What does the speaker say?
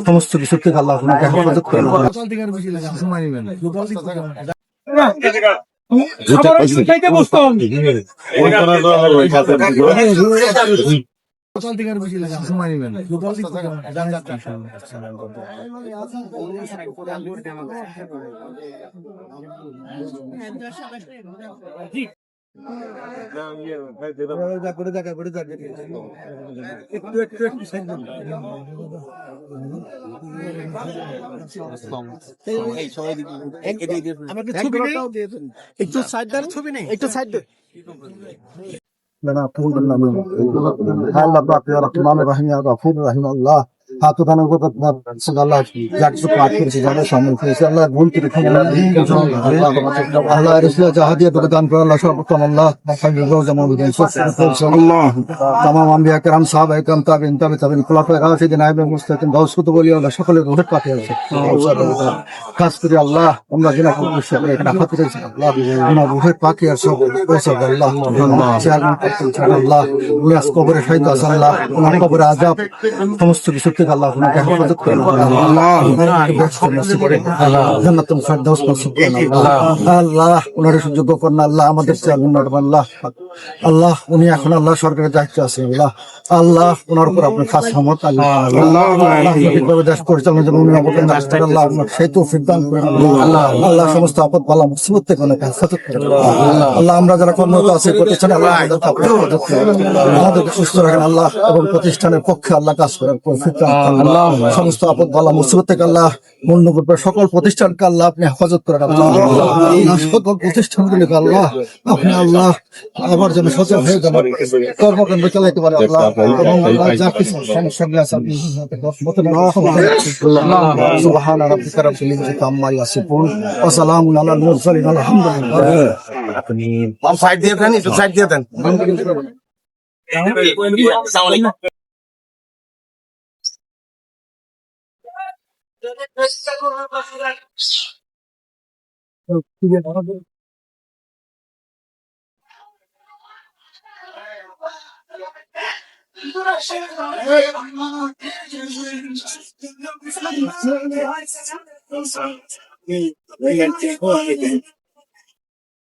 সমস্ত কিছু থেকে আল্লাহ আপনাকে হেফাজত করেন। একটু সাইড দেন, ছবি নেই, একটু সাইড দেন। لنا طول النعم هلا بقى يا رحمن الرحيم يا غفور رحيم الله হাতু দানা কথা আল্লাহ যা কিছু পাঠ করেছে যারা সামনে করেছে আল্লাহ ভুল করে আল্লাহ রসুল জাহাদিয়া তোকে দান করে আল্লাহ সর্বোত্তম আল্লাহ তামাম আম্বিয়া কেরাম সাহাবা একরাম তাবিন তাবিন খোলাফায়ে রাশিদিন আইবে মুস্তাকিম গাউস কুতুব ওলিয়া আল্লাহ সকলের রুহের পাশে আছে খাস করে আল্লাহ আমরা যিনা এখানে হাত করেছি আল্লাহ আমরা রুহের পাখি আর সব আল্লাহ আল্লাহ উনিয়াস কবরে শাহিদ আল্লাহ ওনার কবরে আযাব সমস্ত কিছু থেকে আল্লাহ আপনাকে হেফাজত করেন। জান্নাতুল ফেরদাউস নসিব করেন আল্লাহ। ওনার সুযোগ্য করেন আল্লাহ। আমাদের আল্লাহ আল্লাহ উনি এখন আল্লাহ সরকারের দায়িত্ব আছে আল্লাহ। আল্লাহ ওনার উপর আপনার খাস রহমত আল্লাহ ঠিকভাবে দেশ পরিচালনার জন্য উনি আমাদের আল্লাহ আপনার সেই তৌফিক দান করেন আল্লাহ। আল্লাহ সমস্ত আপদ বালা মুসিবত থেকে অনেক হেফাজত করেন আল্লাহ। আমরা যারা কর্মরত আছে প্রতিষ্ঠানে আল্লাহ আমাদেরকে সুস্থ রাখেন আল্লাহ এবং প্রতিষ্ঠানের পক্ষে আল্লাহ কাজ করেন আল্লাহ। সমস্ত আপদ বালা মুসিবত থেকে আল্লাহ মূল্যবোধ সকল প্রতিষ্ঠানকে আল্লাহ আপনি হেফাজত করেন আল্লাহ। সকল প্রতিষ্ঠানগুলিকে আল্লাহ আপনি আল্লাহ আবার যেন সচেতন হয়ে যান কর্মকাণ্ড চালাইতে পারে আল্লাহ। এবং যা কিছু সমস্যাগুলি আছে আপনি সুবহান রাব্বিকা রাব্বিল ইজ্জাতি আম্মা ইয়াসিফুন ওয়া সালামুন আলাল মুরসালিন আলহামদুলিল্লাহ। আপনি সাইড দিয়ে দেন, একটু সাইড দিয়ে দেন।